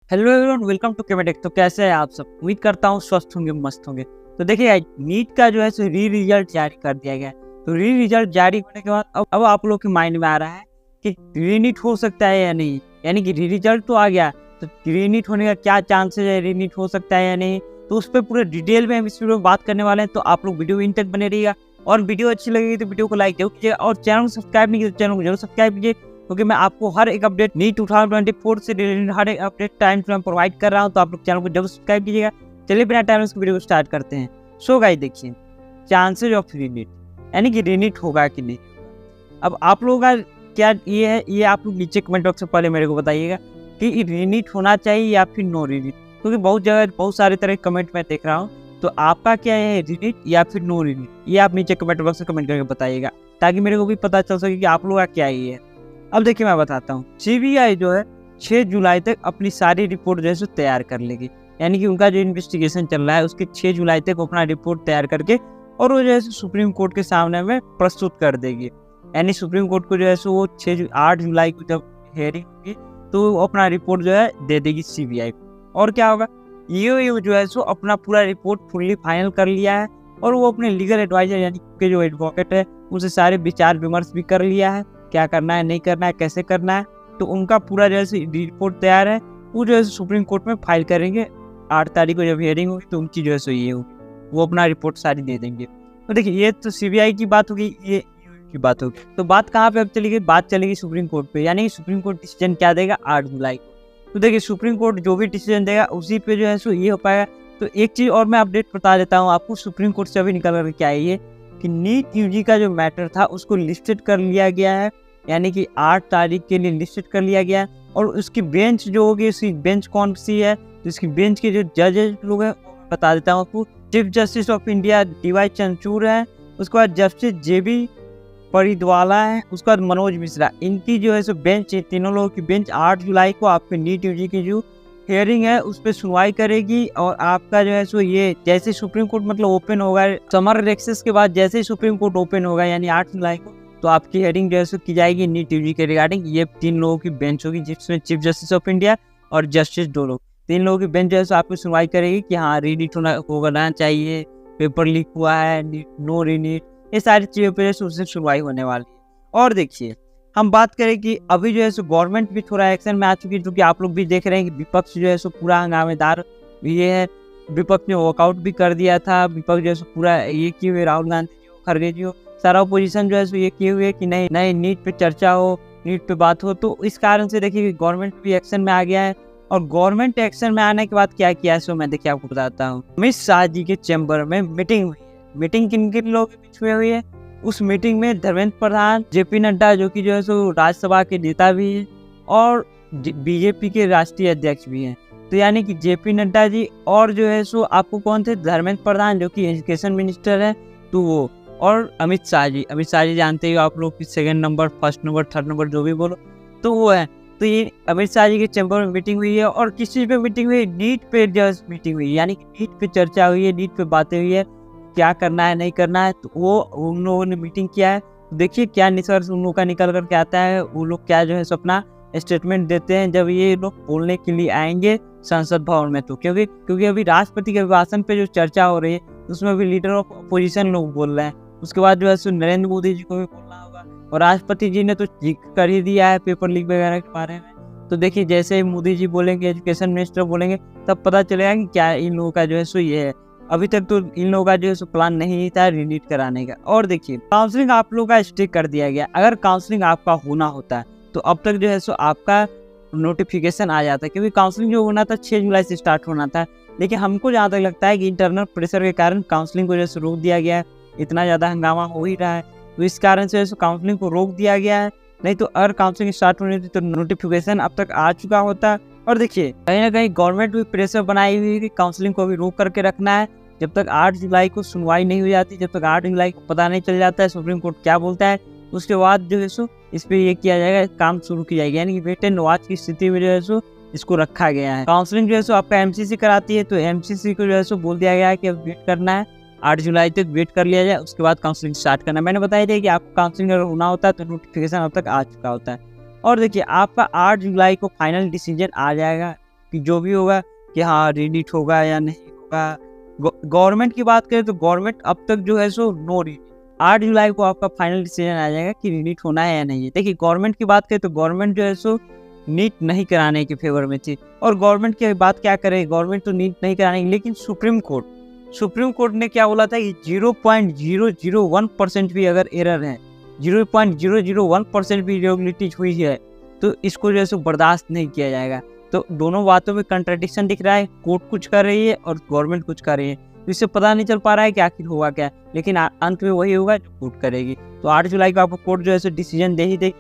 Hello everyone, welcome to Chemetech. तो कैसे हैं आप सब? उम्मीद करता हूँ स्वस्थ होंगे, मस्त होंगे। तो देखिए, नीट का जो है सो री रिजल्ट जारी कर दिया गया है। तो री रिजल्ट जारी होने के बाद अब आप लोग के माइंड में आ रहा है कि री नीट हो सकता है या नहीं। यानी कि री रिजल्ट तो आ गया, तो री नीट होने का क्या चांसेस है, री नीट हो सकता है या नहीं। तो उस पर पूरे डिटेल में हम इस वीडियो में बात करने वाले हैं। तो आप लोग वीडियो इन तक बने रहिएगा, और वीडियो अच्छी लगेगी तो वीडियो को लाइक जरूर कीजिएगा, और चैनल को सब्सक्राइब नहीं किया तो चैनल को जरूर सब्सक्राइब कीजिए, क्योंकि मैं आपको हर एक अपडेट नीट 2024 से रिलेटेड हर एक update time to time provide कर रहा हूं। तो आप लोग चैनल को जरूर सब्सक्राइब कीजिएगा। चलिए बिना टाइम इस वीडियो को स्टार्ट करते हैं। सो गाइस, देखिए चांसेस ऑफ रीनीट, यानी कि रीनीट होगा कि नहीं। अब आप लोगों का क्या ये है, ये आप लोग नीचे कमेंट बॉक्स में पहले मेरे को बताइएगा कि रीनीट होना चाहिए या फिर नो रीनीट, क्योंकि बहुत जगह बहुत सारे तरह के कमेंट मैं देख रहा हूँ। तो आपका क्या है, रीनीट या फिर नो रीनीट, ये आप नीचे कमेंट बॉक्स में कमेंट करके बताइएगा, ताकि मेरे को भी पता चल सके कि आप लोगों का क्या ये है। अब देखिए मैं बताता हूँ, सीबीआई जो है 6 जुलाई तक अपनी सारी रिपोर्ट जो है तैयार कर लेगी। यानी कि उनका जो इन्वेस्टिगेशन चल रहा है उसके 6 जुलाई तक अपना रिपोर्ट तैयार करके और वो जो है सुप्रीम कोर्ट के सामने में प्रस्तुत कर देगी। यानी सुप्रीम कोर्ट को जो है वो 8 जुलाई को जब हेयरिंग होगी तो वो अपना रिपोर्ट जो है दे देगी सीबीआई को। और क्या होगा, ये जो है सो अपना पूरा रिपोर्ट फुल्ली फाइनल कर लिया है, और वो अपने लीगल एडवाइजर यानी कि जो एडवोकेट है उनसे सारे विचार विमर्श भी कर लिया है, क्या करना है, नहीं करना है, कैसे करना है। तो उनका पूरा जैसे रिपोर्ट तैयार है, वो जो है सुप्रीम कोर्ट में फाइल करेंगे। 8 तारीख को जब हियरिंग होगी तो उनकी जो है ये होगी, वो अपना रिपोर्ट सारी दे देंगे। तो देखिए, ये तो सीबीआई की बात होगी, ये की बात होगी। तो बात कहाँ पे अब चली गई, बात चलेगी सुप्रीम कोर्ट पे। यानी कि सुप्रीम कोर्ट डिसीजन क्या देगा 8 जुलाई को। तो देखिए, सुप्रीम कोर्ट जो भी डिसीजन देगा उसी पे जो है सो ये हो पाएगा। तो एक चीज और मैं अपडेट बता देता हूँ आपको, सुप्रीम कोर्ट से अभी निकल कर क्या है ये, कि नीट यूजी का जो मैटर था उसको लिस्टेड कर लिया गया है। यानी कि 8 तारीख के लिए लिस्टेड कर लिया गया है, और उसकी बेंच जो होगी, उसकी बेंच कौन सी है, तो इसकी बेंच के जो जजेस लोग हैं वो मैं बता देता हूँ आपको। Chief justice of India DY Chandrachud है, उसके बाद जस्टिस JB परिद्वाला है, उसके बाद मनोज मिश्रा। इनकी जो है सो बेंच, तीनों लोगों की बेंच 8 जुलाई को आपके नीट यूजी की जो हियरिंग है उस पर सुनवाई करेगी। और आपका जो है सो ये जैसे सुप्रीम कोर्ट मतलब ओपन होगा, समर रिसेस के बाद जैसे ही सुप्रीम कोर्ट ओपन होगा यानी 8 जुलाई को, तो आपकी हियरिंग जो है सो की जाएगी नीट यूजी के रिगार्डिंग। ये 3 लोगों की बेंच होगी, जिसमें चीफ जस्टिस ऑफ इंडिया और जस्टिस 2 लोग, 3 लोगों की बेंच जो है सो आपकी सुनवाई करेगी कि हाँ रीनीट होना चाहिए, पेपर लीक हुआ है, नो रीनीट, ये सारी चीज़ों पर उससे सुनवाई होने वाली है। और देखिए, हम बात करें कि अभी जो है सो गवर्नमेंट भी थोड़ा एक्शन में आ चुकी है, क्योंकि आप लोग भी देख रहे हैं कि विपक्ष जो है सो पूरा हंगामेदार ये है। विपक्ष ने वॉकआउट भी कर दिया था, विपक्ष जो है सो पूरा ये किए हुए, राहुल गांधी जी हो, खड़गे जी हो, सारा अपोजिशन जो है सो ये किए हुए कि नहीं नहीं नीट पे चर्चा हो, नीट पे बात हो। तो इस कारण से देखिए गवर्नमेंट भी एक्शन में आ गया है। और गवर्नमेंट एक्शन में आने के बाद क्या किया है सो मैं देखिए आपको बताता हूँ। अमित शाह जी के चैम्बर में मीटिंग हुई है। मीटिंग किन किन लोगों के बीच में हुई है, उस मीटिंग में धर्मेंद्र प्रधान, JP नड्डा जो कि जो है सो राज्यसभा के नेता भी हैं, और BJP के राष्ट्रीय अध्यक्ष भी हैं। तो यानी कि JP नड्डा जी, और जो है सो आपको कौन थे, धर्मेंद्र प्रधान जो कि एजुकेशन मिनिस्टर है, तो वो, और अमित शाह जी जानते हो आप लोग कि 2nd number, 1st number, 3rd number जो भी बोलो, तो वो है। तो ये अमित शाह जी के चैम्बर में मीटिंग हुई है। और किस चीज़ पे मीटिंग हुई है, नीट पे जस्ट मीटिंग हुई है। यानी कि नीट पे चर्चा हुई है, नीट पे बातें हुई है, क्या करना है नहीं करना है। तो वो उन लोगों ने मीटिंग किया है। तो देखिए क्या निष्कर्ष उन लोगों का निकल करके आता है, वो लोग क्या जो है सो अपना स्टेटमेंट देते हैं जब ये लोग बोलने के लिए आएंगे संसद भवन में। तो क्योंकि अभी राष्ट्रपति के अभिभाषण पे जो चर्चा हो रही है उसमें भी लीडर ऑफ अपोजिशन लोग बोल रहे हैं। उसके बाद जो है सो नरेंद्र मोदी जी को भी बोलना होगा, और राष्ट्रपति जी ने तो जिक्र कर ही दिया है पेपर लीक वगैरह के बारे में। तो देखिए जैसे ही मोदी जी बोलेंगे, एजुकेशन मिनिस्टर बोलेंगे, तब पता चलेगा कि क्या इन लोगों का जो है सो ये है। अभी तक तो इन लोगों का जो है प्लान नहीं था रीनीट कराने का। और देखिए, काउंसलिंग आप लोगों का स्टिक कर दिया गया। अगर काउंसलिंग आपका होना होता तो अब तक जो है सो आपका नोटिफिकेशन आ जाता, क्योंकि काउंसलिंग जो होना था 6 जुलाई से स्टार्ट होना था। लेकिन हमको जहाँ तक लगता है कि इंटरनल प्रेशर के कारण काउंसलिंग को जो है रोक दिया गया है। इतना ज़्यादा हंगामा हो ही रहा है, तो इस कारण से काउंसलिंग को रोक दिया गया है। नहीं तो अगर काउंसलिंग स्टार्ट होनी थी तो नोटिफिकेशन अब तक आ चुका होता। और देखिए, कहीं ना कहीं गवर्नमेंट भी प्रेशर बनाई हुई है कि काउंसलिंग को भी रोक करके रखना है। जब तक 8 जुलाई को सुनवाई नहीं हो जाती, जब तक 8 जुलाई को पता नहीं चल जाता है सुप्रीम कोर्ट क्या बोलता है, उसके बाद जो है सो इस पे ये किया जाएगा, काम शुरू की जाएगी। यानी कि वेट एंड वॉच की स्थिति में जो है सो इसको रखा गया है। काउंसलिंग जो है सो आपका MCC कराती है, तो MCC को जो है सो बोल दिया गया है कि अब वेट करना है, 8 जुलाई तक वेट कर लिया जाए, उसके बाद काउंसलिंग स्टार्ट करना है। मैंने बताया था कि आपको काउंसलिंग अगर होना होता है तो नोटिफिकेशन अब तक आ चुका होता है। और देखिए, आपका 8 जुलाई को फाइनल डिसीजन आ जाएगा कि जो भी होगा कि हाँ रीनीट होगा या नहीं होगा। गवर्नमेंट की बात करें तो गवर्नमेंट अब तक जो है सो नो रीनीट, 8 जुलाई को आपका फाइनल डिसीजन आ जाएगा कि रीनीट होना है या नहीं है। देखिए गवर्नमेंट की बात करें तो गवर्नमेंट जो है सो नीट नहीं कराने के फेवर में थी, और गवर्नमेंट की बात क्या करे, गवर्नमेंट तो नीट नहीं कराने, लेकिन सुप्रीम कोर्ट ने क्या बोला था कि 0.001% भी अगर एरर है, 0.001% भी इरेगुलरिटीज हुई है तो इसको जो है सो बर्दाश्त नहीं किया जाएगा। तो दोनों बातों में कंट्राडिक्शन दिख रहा है, कोर्ट कुछ कर रही है और गवर्नमेंट कुछ कर रही है, तो इससे पता नहीं चल पा रहा है कि आखिर होगा क्या, लेकिन अंत में वही होगा जो कोर्ट करेगी। तो 8 जुलाई को आपको कोर्ट जो है सो डिसीजन दे ही देगी।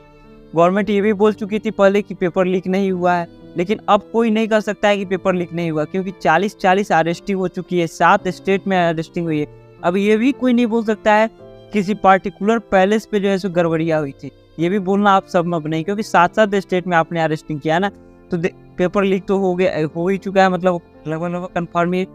गवर्नमेंट ये भी बोल चुकी थी पहले कि पेपर लीक नहीं हुआ है, लेकिन अब कोई नहीं कर सकता है कि पेपर लीक नहीं हुआ, क्योंकि 40 अरेस्टिंग हो चुकी है, 7 स्टेट में अरेस्टिंग हुई है। अब ये भी कोई नहीं बोल सकता है किसी पार्टिकुलर पैलेस पे जो है सो गड़बड़िया हुई थी, ये भी बोलना आप संभव नहीं, क्योंकि 7 स्टेट में आपने अरेस्टिंग किया ना, तो पेपर लीक तो हो ही चुका है, मतलब लगभग कन्फर्म ही।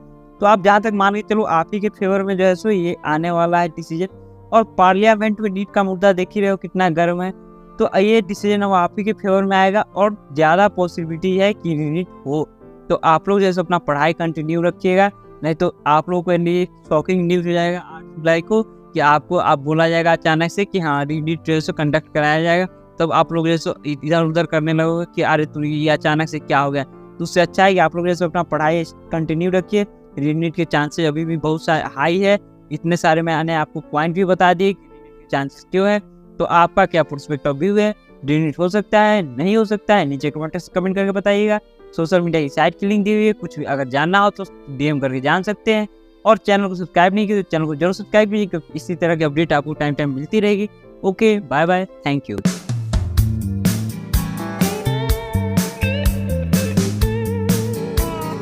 तो आप जहाँ तक मान के चलो आप ही के फेवर में जो है सो ये आने वाला है डिसीजन। और पार्लियामेंट में नीट का मुद्दा देख ही रहे हो कितना गर्म है, तो ये डिसीजन अब आप ही के फेवर में आएगा और ज़्यादा पॉसिबिलिटी है कि रीनीट हो। तो आप लोग जैसे अपना पढ़ाई कंटिन्यू रखिएगा, नहीं तो आप लोगों के लिए शॉकिंग न्यूज़ हो जाएगा 8 जुलाई को कि आपको बोला जाएगा अचानक से कि हाँ रीनीट जो है सो कंडक्ट कराया जाएगा। तब आप लोग जैसे इधर उधर करने लगोगे कि अरे तुम ये अचानक से क्या हो गया। तो उससे अच्छा है कि आप लोग जैसे अपना पढ़ाई कंटिन्यू रखिए। रीनीट के चांसेस अभी भी बहुत हाई है, इतने सारे मैंने आपको पॉइंट भी बता दिए कि रीनीट के चांसेस क्यों है। तो आपका क्या पर्सपेक्टिव व्यू है, रीनीट हो सकता है नहीं हो सकता है, नीचे कमेंट करके बताइएगा। सोशल मीडिया की साइट की लिंक दी हुई है, कुछ भी अगर जानना हो तो DM करके जान सकते हैं। और चैनल को सब्सक्राइब नहीं किया तो चैनल को जरूर सब्सक्राइब कीजिए, इसी तरह की अपडेट आपको टाइम मिलती रहेगी। Okay bye bye, thank you.